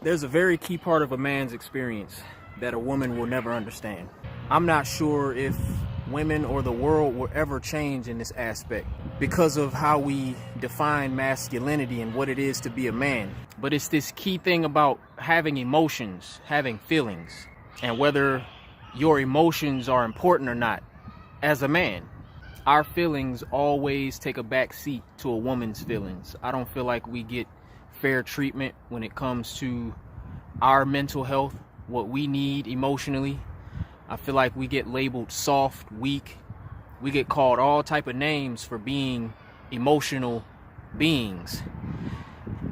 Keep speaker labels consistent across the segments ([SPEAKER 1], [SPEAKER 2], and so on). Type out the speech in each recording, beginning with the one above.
[SPEAKER 1] There's a very key part of a man's experience that a woman will never understand. I'm not sure if women or the world will ever change in this aspect because of how we define masculinity and what it is to be a man. But it's this key thing about having emotions, having feelings, and whether your emotions are important or not. As a man, our feelings always take a back seat to a woman's feelings. I don't feel like we get fair treatment when it comes to our mental health, what we need emotionally. I feel like we get labeled soft, weak. We get called all type of names for being emotional beings.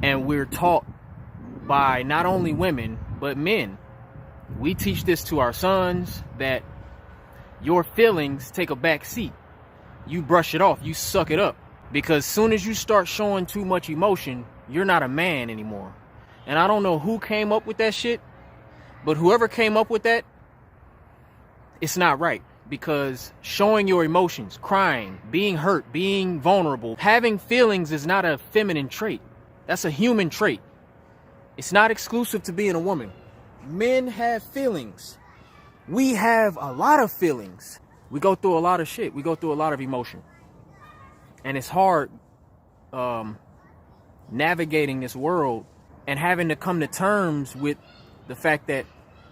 [SPEAKER 1] And we're taught by not only women, but men. We teach this to our sons, that your feelings take a back seat. You brush it off, you suck it up. Because soon as you start showing too much emotion, you're not a man anymore. And I don't know who came up with that shit, but whoever came up with that, it's not right. Because showing your emotions, crying, being hurt, being vulnerable, having feelings is not a feminine trait. That's a human trait. It's not exclusive to being a woman. Men have feelings. We have a lot of feelings. We go through a lot of shit. We go through a lot of emotion. And it's hard navigating this world and having to come to terms with the fact that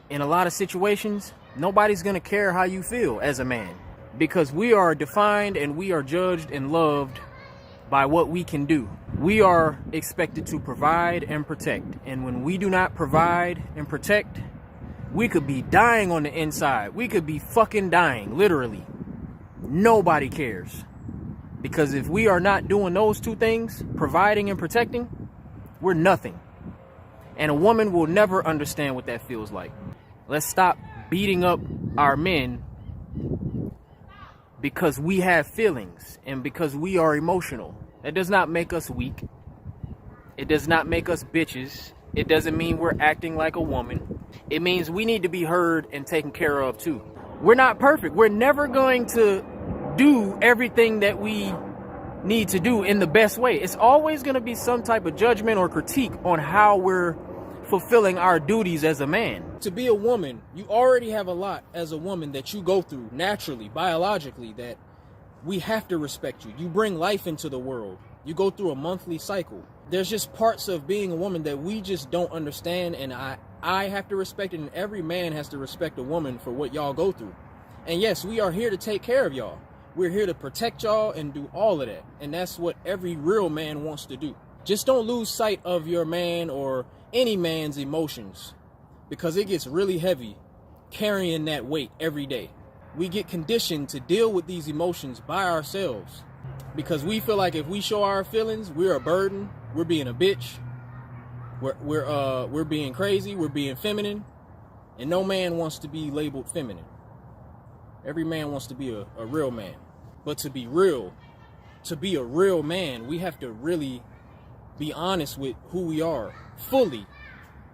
[SPEAKER 1] in a lot of situations, nobody's going to care how you feel as a man, because we are defined and we are judged and loved by what we can do. We are expected to provide and protect. And when we do not provide and protect, we could be dying on the inside. We could be fucking dying, literally. Nobody cares. Because if we are not doing those two things, providing and protecting, we're nothing. And a woman will never understand what that feels like. Let's stop beating up our men because we have feelings and because we are emotional. That does not make us weak. It does not make us bitches. It doesn't mean we're acting like a woman. It means we need to be heard and taken care of too. We're not perfect. We're never going to do everything that we need to do in the best way. It's always going to be some type of judgment or critique on how we're fulfilling our duties as a man. To be a woman, you already have a lot as a woman that you go through naturally, biologically, that we have to respect you. You bring life into the world. You go through a monthly cycle. There's just parts of being a woman that we just don't understand, and I have to respect it, and every man has to respect a woman for what y'all go through. And yes, we are here to take care of y'all. We're here to protect y'all and do all of that. And that's what every real man wants to do. Just don't lose sight of your man or any man's emotions, because it gets really heavy carrying that weight every day. We get conditioned to deal with these emotions by ourselves because we feel like if we show our feelings, we're a burden, we're being a bitch, we're being crazy, we're being feminine, and no man wants to be labeled feminine. Every man wants to be a real man. But to be real, to be a real man, we have to really be honest with who we are fully.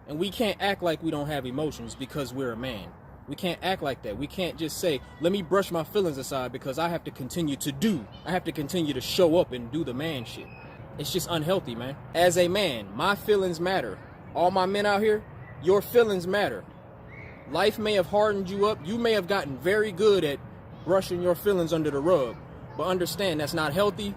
[SPEAKER 1] And we can't act like we don't have emotions because we're a man. We can't act like that. We can't just say, let me brush my feelings aside because I have to continue to do. I have to continue to show up and do the man shit. It's just unhealthy, man. As a man, my feelings matter. All my men out here, your feelings matter. Life may have hardened you up. You may have gotten very good at brushing your feelings under the rug. But understand that's not healthy,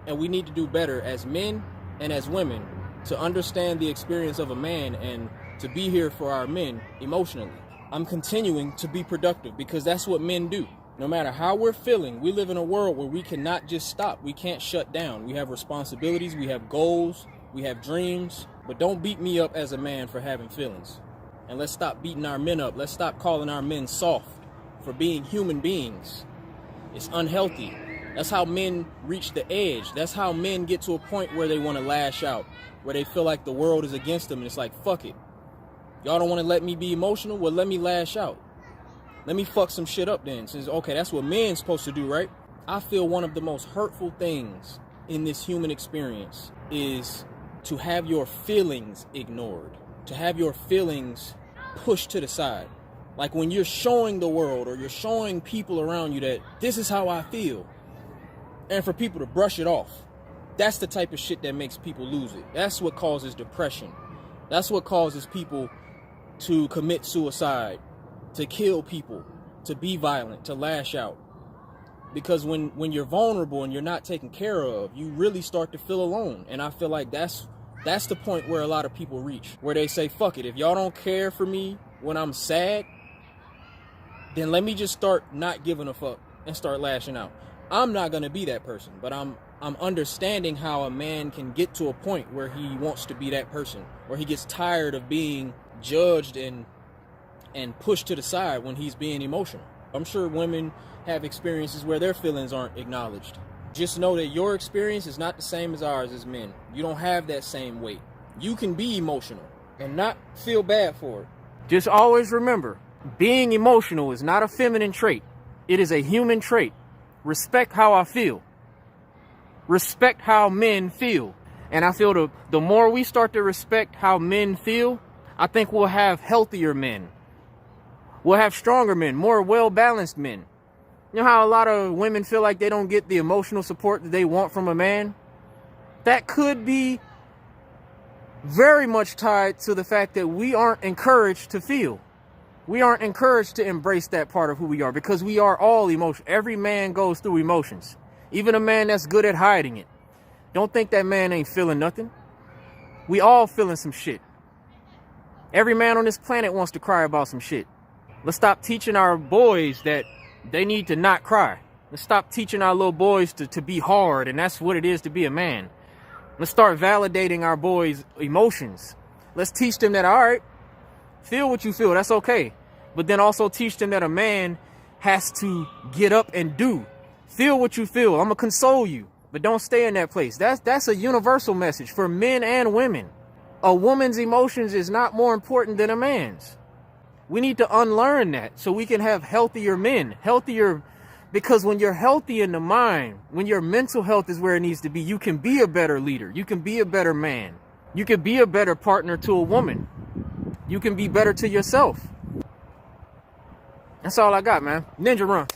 [SPEAKER 1] and we need to do better as men and as women to understand the experience of a man and to be here for our men emotionally. I'm continuing to be productive because that's what men do. No matter how we're feeling, we live in a world where we cannot just stop. We can't shut down. We have responsibilities, we have goals, we have dreams. But don't beat me up as a man for having feelings. And let's stop beating our men up. Let's stop calling our men soft for being human beings. It's unhealthy. That's how men reach the edge. That's how men get to a point where they want to lash out, where they feel like the world is against them. And it's like, fuck it. Y'all don't want to let me be emotional? Well, let me lash out. Let me fuck some shit up then. Since, okay, that's what men's supposed to do, right? I feel one of the most hurtful things in this human experience is to have your feelings ignored, to have your feelings pushed to the side. Like when you're showing the world or you're showing people around you that this is how I feel, and for people to brush it off. That's the type of shit that makes people lose it. That's what causes depression. That's what causes people to commit suicide, to kill people, to be violent, to lash out. Because when you're vulnerable and you're not taken care of, you really start to feel alone. And I feel like that's the point where a lot of people reach, where they say, fuck it, if y'all don't care for me when I'm sad, then let me just start not giving a fuck and start lashing out. I'm not gonna be that person, but I'm understanding how a man can get to a point where he wants to be that person, where he gets tired of being judged and pushed to the side when he's being emotional. I'm sure women have experiences where their feelings aren't acknowledged. Just know that your experience is not the same as ours as men. You don't have that same weight. You can be emotional and not feel bad for it. Just always remember, being emotional is not a feminine trait. It is a human trait. Respect how I feel. Respect how men feel. And I feel the more we start to respect how men feel, I think we'll have healthier men. We'll have stronger men, more well-balanced men. You know how a lot of women feel like they don't get the emotional support that they want from a man? That could be very much tied to the fact that we aren't encouraged to feel. We aren't encouraged to embrace that part of who we are, because we are all emotional. Every man goes through emotions. Even a man that's good at hiding it. Don't think that man ain't feeling nothing. We all feeling some shit. Every man on this planet wants to cry about some shit. Let's stop teaching our boys that they need to not cry. Let's stop teaching our little boys to be hard, and that's what it is to be a man. Let's start validating our boys' emotions. Let's teach them that, all right, feel what you feel, that's okay. But then also teach them that a man has to get up and do. Feel what you feel. I'm gonna console you, but don't stay in that place. That's a universal message for men and women. A woman's emotions is not more important than a man's. We need to unlearn that so we can have healthier men, because when you're healthy in the mind, when your mental health is where it needs to be, you can be a better leader. You can be a better man. You can be a better partner to a woman. You can be better to yourself. That's all I got, man. Ninja run.